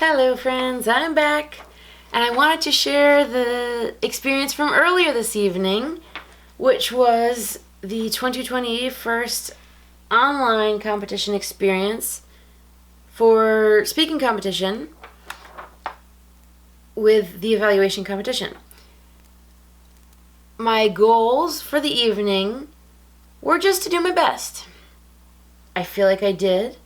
Hello friends, I'm back and I wanted to share the experience from earlier this evening, which was the 2020 first online competition experience for speaking competition with the evaluation competition. My goals for the evening were just to do my best. I feel like I did.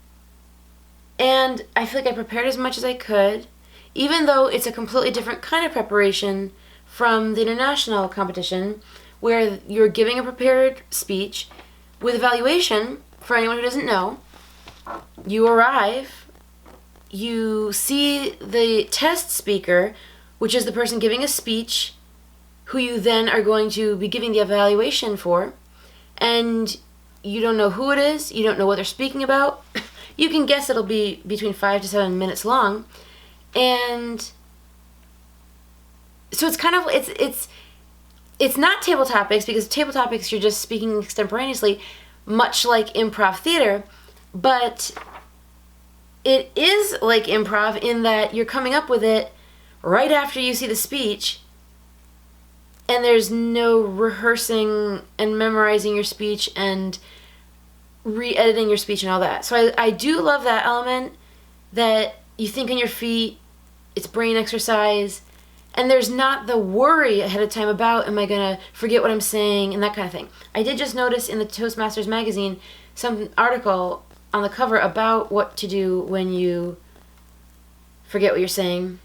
And I feel like I prepared as much as I could, even though it's a completely different kind of preparation from the international competition, where you're giving a prepared speech. With evaluation, for anyone who doesn't know, you arrive, you see the test speaker, which is the person giving a speech, who you then are going to be giving the evaluation for, and you don't know who it is, you don't know what they're speaking about. You can guess it'll be between 5 to 7 minutes long. And so it's kind of, it's not table topics, because table topics you're just speaking extemporaneously, much like improv theater, but it is like improv in that you're coming up with it right after you see the speech, and there's no rehearsing and memorizing your speech and re-editing your speech and all that. So I do love that element, that you think on your feet, it's brain exercise, and there's not the worry ahead of time about, am I going to forget what I'm saying, and that kind of thing. I did just notice in the Toastmasters magazine some article on the cover about what to do when you forget what you're saying.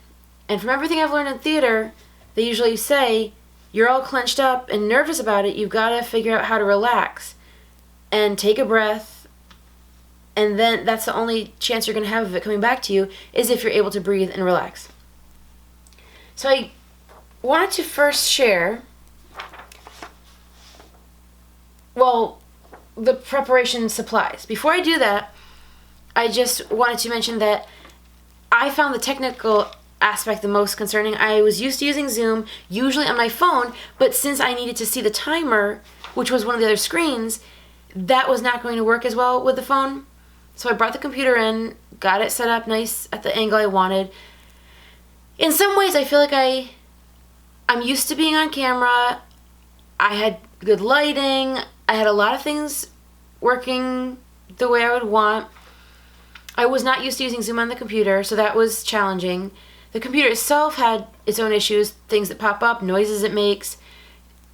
And from everything I've learned in theater, they usually say, you're all clenched up and nervous about it, you've got to figure out how to relax and take a breath, and then that's the only chance you're going to have of it coming back to you, is if you're able to breathe and relax. So I wanted to first share, the preparation supplies. Before I do that, I just wanted to mention that I found the technical aspect the most concerning. I was used to using Zoom, usually on my phone, but since I needed to see the timer, which was one of the other screens, that was not going to work as well with the phone. So I brought the computer in, got it set up nice at the angle I wanted. In some ways, I feel like I'm used to being on camera. I had good lighting. I had a lot of things working the way I would want. I was not used to using Zoom on the computer, so that was challenging. The computer itself had its own issues, things that pop up, noises it makes,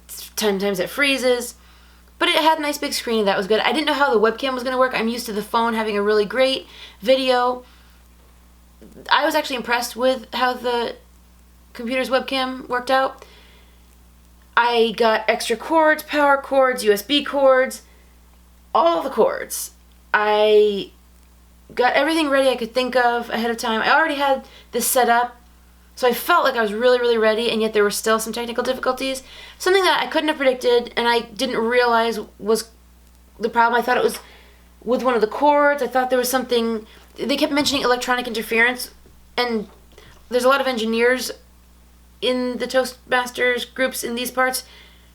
sometimes it freezes. But it had a nice big screen, and that was good. I didn't know how the webcam was going to work. I'm used to the phone having a really great video. I was actually impressed with how the computer's webcam worked out. I got extra cords, power cords, USB cords, all the cords. I got everything ready I could think of ahead of time. I already had this set up, so I felt like I was really, really ready, and yet there were still some technical difficulties. Something that I couldn't have predicted and I didn't realize was the problem. I thought it was with one of the cords. I thought there was something. They kept mentioning electronic interference, and there's a lot of engineers in the Toastmasters groups in these parts.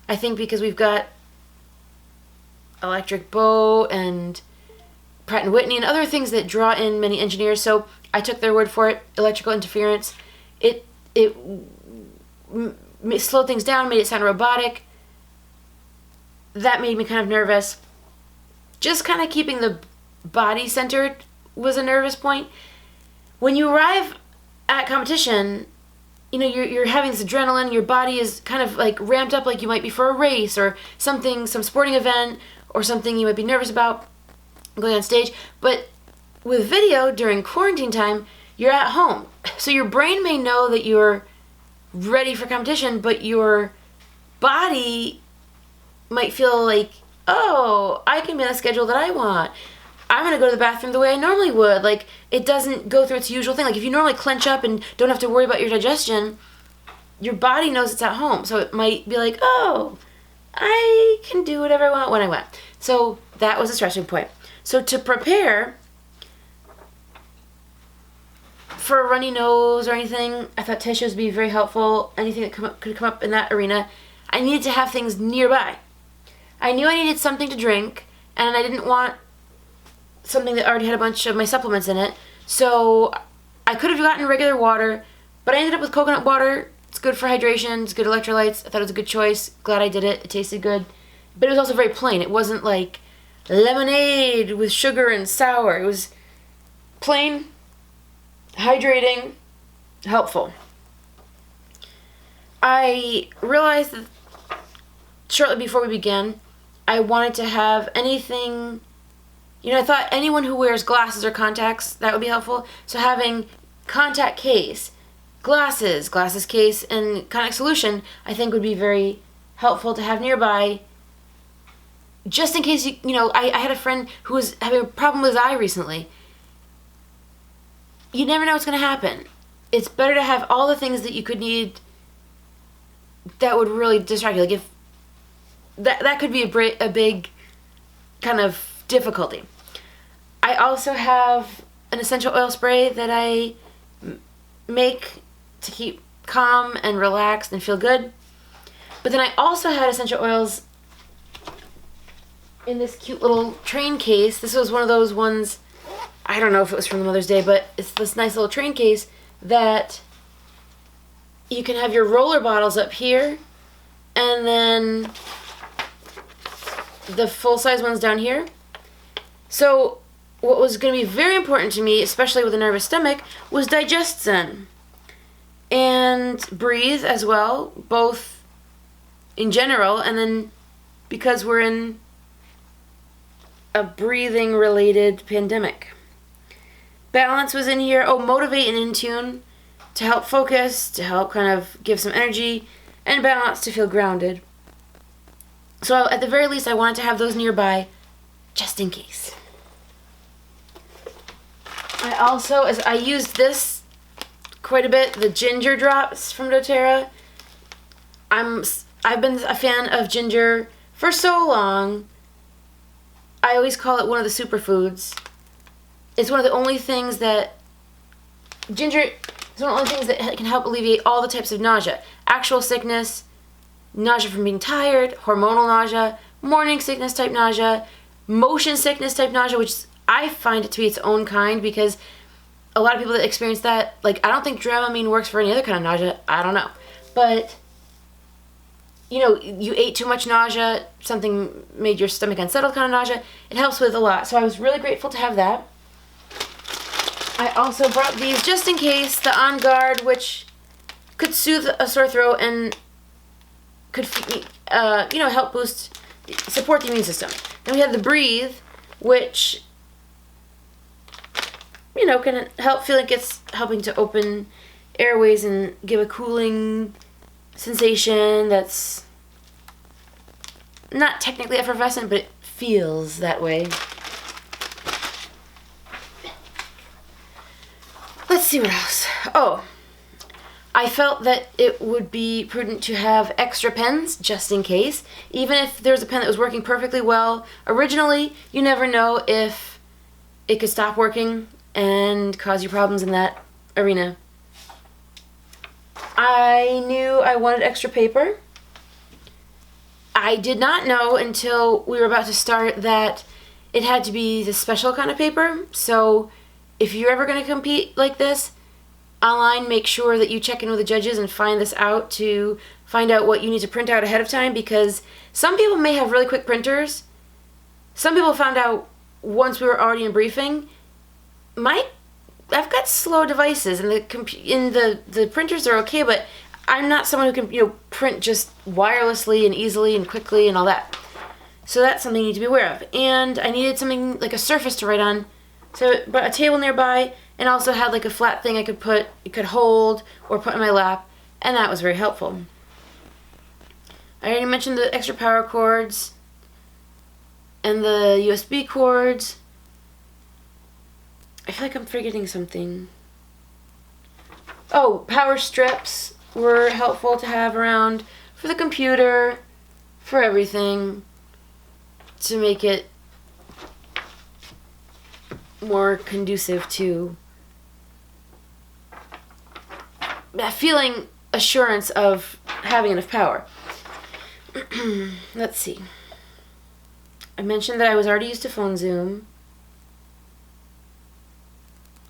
I think because we've got Electric Bow and Pratt & Whitney and other things that draw in many engineers, so I took their word for it. Electrical interference. It slowed things down, made it sound robotic. That made me kind of nervous. Just kind of keeping the body centered was a nervous point. When you arrive at competition, you're having this adrenaline, your body is kind of like ramped up like you might be for a race or something, some sporting event or something you might be nervous about going on stage. But with video during quarantine time, you're at home. So your brain may know that you're ready for competition, but your body might feel like, oh, I can be on the schedule that I want. I'm going to go to the bathroom the way I normally would. Like, it doesn't go through its usual thing. Like, if you normally clench up and don't have to worry about your digestion, your body knows it's at home. So it might be like, oh, I can do whatever I want when I want. So that was a stressing point. So to prepare for a runny nose or anything, I thought tissues would be very helpful. Anything that could come up in that arena. I needed to have things nearby. I knew I needed something to drink, and I didn't want something that already had a bunch of my supplements in it. So I could have gotten regular water, but I ended up with coconut water. It's good for hydration. It's good electrolytes. I thought it was a good choice. Glad I did it. It tasted good. But it was also very plain. It wasn't like lemonade with sugar and sour. It was plain, hydrating, helpful. I realized that shortly before we began, I wanted to have anything, I thought anyone who wears glasses or contacts, that would be helpful. So having contact case, glasses case, and contact solution, I think would be very helpful to have nearby. Just in case, I had a friend who was having a problem with his eye recently. You never know what's going to happen. It's better to have all the things that you could need that would really distract you. Like if that could be a big kind of difficulty. I also have an essential oil spray that I make to keep calm and relaxed and feel good. But then I also had essential oils in this cute little train case. This was one of those ones, I don't know if it was from the Mother's Day, but it's this nice little train case that you can have your roller bottles up here and then the full-size ones down here. So what was going to be very important to me, especially with a nervous stomach, was digest Zen and breathe as well, both in general, and then because we're in a breathing related pandemic. Balance was in here. Motivate and in tune to help focus, to help kind of give some energy, and balance to feel grounded. So at the very least, I wanted to have those nearby just in case. I also, as I used this quite a bit, the ginger drops from doTERRA. I've been a fan of ginger for so long. I always call it one of the superfoods. It's one of the only things that ginger is one of the only things that can help alleviate all the types of nausea. Actual sickness, nausea from being tired, hormonal nausea, morning sickness type nausea, motion sickness type nausea, which I find it to be its own kind because a lot of people that experience that, I don't think Dramamine works for any other kind of nausea. I don't know. But, you ate too much nausea, something made your stomach unsettled kind of nausea. It helps with a lot. So I was really grateful to have that. I also brought these just in case, the On Guard, which could soothe a sore throat and could, help support the immune system. Then we have the Breathe, which, can help feel like it's helping to open airways and give a cooling sensation that's not technically effervescent, but it feels that way. Let's see what else. I felt that it would be prudent to have extra pens just in case. Even if there's a pen that was working perfectly well originally, you never know if it could stop working and cause you problems in that arena. I knew I wanted extra paper. I did not know until we were about to start that it had to be the special kind of paper. So if you're ever going to compete like this online, make sure that you check in with the judges and find this out to find out what you need to print out ahead of time, because some people may have really quick printers. Some people found out once we were already in briefing. I've got slow devices, and the printers are okay, but I'm not someone who can print just wirelessly and easily and quickly and all that. So that's something you need to be aware of. And I needed something like a surface to write on, so I brought a table nearby, and also had a flat thing it could hold or put in my lap, and that was very helpful. I already mentioned the extra power cords and the USB cords. I feel like I'm forgetting something. Power strips were helpful to have around for the computer, for everything, to make it more conducive to feeling assurance of having enough power. Let's see. I mentioned that I was already used to phone Zoom.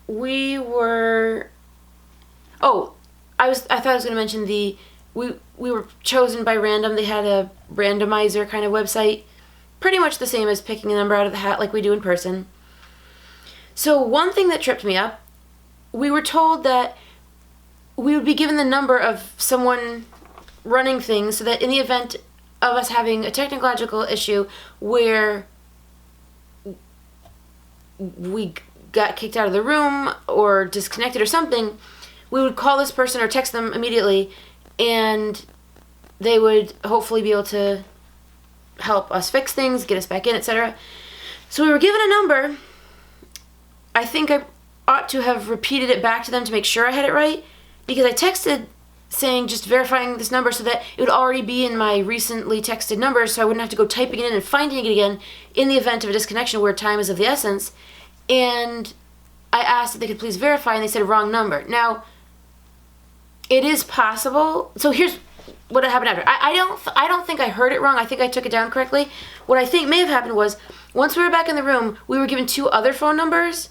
We were Oh, I thought I was going to mention we were chosen by random. They had a randomizer kind of website, pretty much the same as picking a number out of the hat like we do in person. So one thing that tripped me up, we were told that we would be given the number of someone running things so that in the event of us having a technological issue where we got kicked out of the room or disconnected or something, we would call this person or text them immediately, and they would hopefully be able to help us fix things, get us back in, etc. So we were given a number. I think I ought to have repeated it back to them to make sure I had it right, because I texted saying just verifying this number so that it would already be in my recently texted numbers, so I wouldn't have to go typing it in and finding it again in the event of a disconnection where time is of the essence. And I asked if they could please verify, and they said wrong number. Now, it is possible. So here's what happened after. I don't think I heard it wrong. I think I took it down correctly. What I think may have happened was, once we were back in the room, we were given 2 other phone numbers.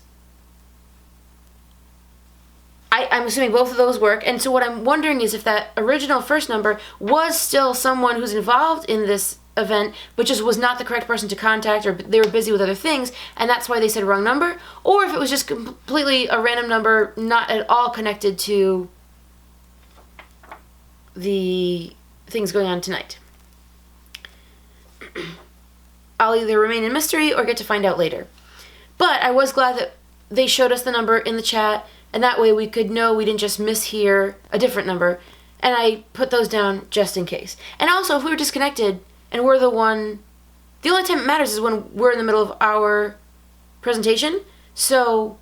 I'm assuming both of those work. And so what I'm wondering is if that original first number was still someone who's involved in this event, but just was not the correct person to contact, or they were busy with other things, and that's why they said wrong number, or if it was just completely a random number, not at all connected to the things going on tonight. I'll either remain in mystery or get to find out later. But I was glad that they showed us the number in the chat, and that way we could know we didn't just mishear a different number, and I put those down just in case. And also, if we were disconnected and we're the only time it matters is when we're in the middle of our presentation, so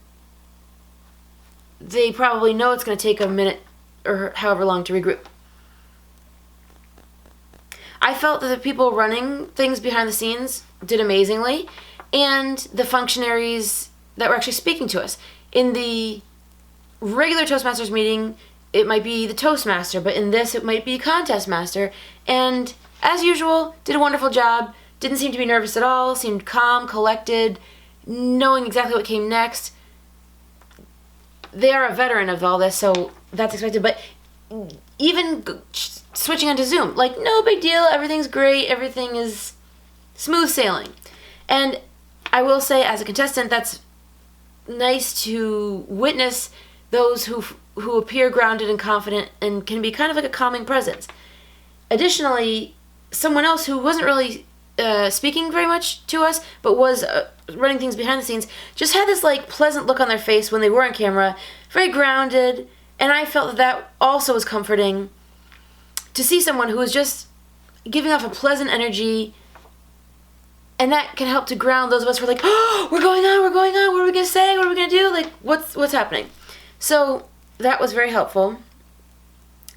they probably know it's going to take a minute or however long to regroup. I felt that the people running things behind the scenes did amazingly, and the functionaries that were actually speaking to us. In the regular Toastmasters meeting, it might be the Toastmaster, but in this it might be Contest Master, and as usual, did a wonderful job, didn't seem to be nervous at all, seemed calm, collected, knowing exactly what came next. They are a veteran of all this, so that's expected, but even switching onto Zoom, like, no big deal, everything's great, everything is smooth sailing. And I will say, as a contestant, that's nice to witness those who appear grounded and confident and can be kind of like a calming presence. Additionally, someone else who wasn't really speaking very much to us, but was running things behind the scenes, just had this like pleasant look on their face when they were on camera, very grounded, and I felt that also was comforting to see someone who was just giving off a pleasant energy, and that can help to ground those of us who are like, oh, we're going on, what are we going to say, what are we going to do, like, what's happening? So that was very helpful,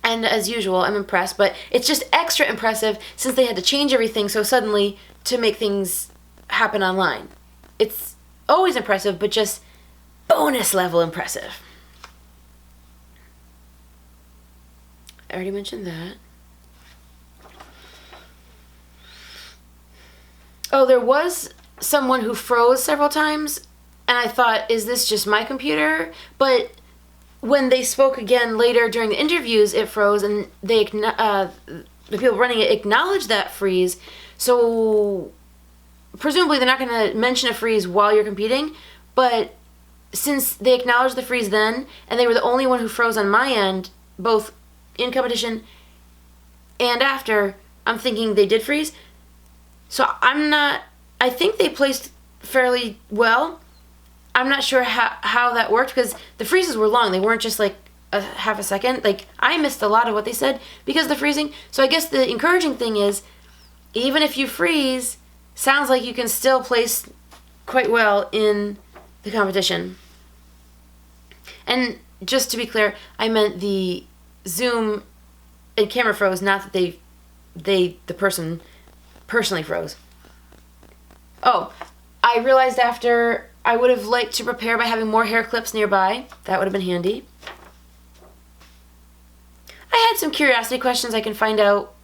and as usual, I'm impressed, but it's just extra impressive since they had to change everything so suddenly to make things happen online. It's always impressive, but just bonus level impressive. I already mentioned that. Oh, there was someone who froze several times, and I thought, is this just my computer? But when they spoke again later during the interviews, it froze, and the people running it acknowledged that freeze. So presumably they're not going to mention a freeze while you're competing, but since they acknowledged the freeze then, and they were the only one who froze on my end, both in competition and after, I'm thinking they did freeze. So I think they placed fairly well. I'm not sure how that worked, because the freezes were long. They weren't just like a half a second. Like, I missed a lot of what they said because of the freezing. So I guess the encouraging thing is, even if you freeze, sounds like you can still place quite well in the competition. And just to be clear, I meant the Zoom and camera froze, not that the person personally froze. Oh, I realized after I would have liked to prepare by having more hair clips nearby. That would have been handy. I had some curiosity questions I can find out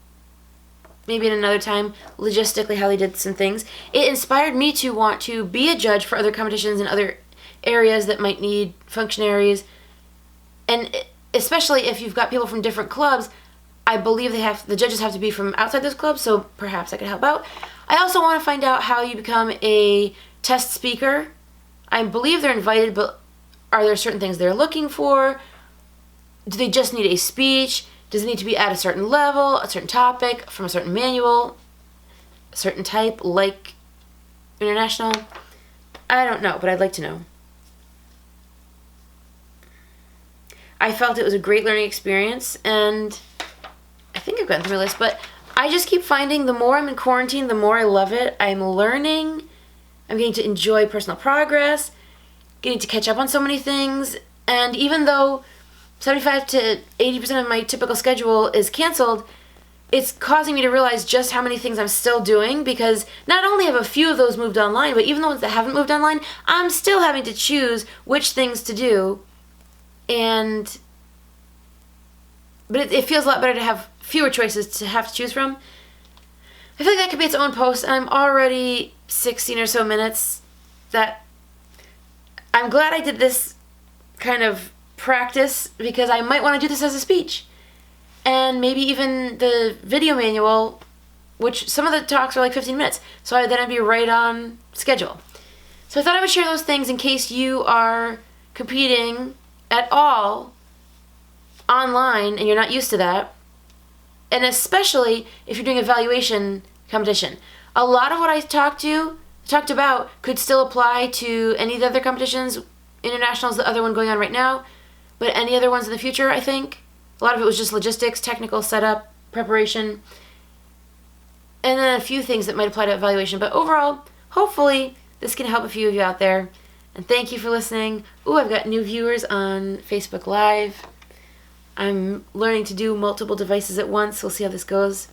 maybe in another time, logistically how they did some things. It inspired me to want to be a judge for other competitions in other areas that might need functionaries. And especially if you've got people from different clubs, I believe the judges have to be from outside those clubs, so perhaps I could help out. I also want to find out how you become a test speaker. I believe they're invited, but are there certain things they're looking for? Do they just need a speech? Does it need to be at a certain level, a certain topic, from a certain manual, a certain type, like international? I don't know, but I'd like to know. I felt it was a great learning experience, and I think I've gotten through this, but I just keep finding the more I'm in quarantine, the more I love it. I'm learning. I'm getting to enjoy personal progress, getting to catch up on so many things, and even though 75 to 80% of my typical schedule is canceled, it's causing me to realize just how many things I'm still doing, because not only have a few of those moved online, but even the ones that haven't moved online, I'm still having to choose which things to do. But it feels a lot better to have fewer choices to have to choose from. I feel like that could be its own post, and I'm already 16 or so minutes. That I'm glad I did this kind of practice, because I might want to do this as a speech. And maybe even the video manual, which some of the talks are like 15 minutes, so then I'd be right on schedule. So I thought I would share those things in case you are competing at all online and you're not used to that, and especially if you're doing a evaluation competition. A lot of what I talked about could still apply to any of the other competitions. International's the other one going on right now, but any other ones in the future, I think. A lot of it was just logistics, technical setup, preparation, and then a few things that might apply to evaluation. But overall, hopefully, this can help a few of you out there. And thank you for listening. Ooh, I've got new viewers on Facebook Live. I'm learning to do multiple devices at once. We'll see how this goes.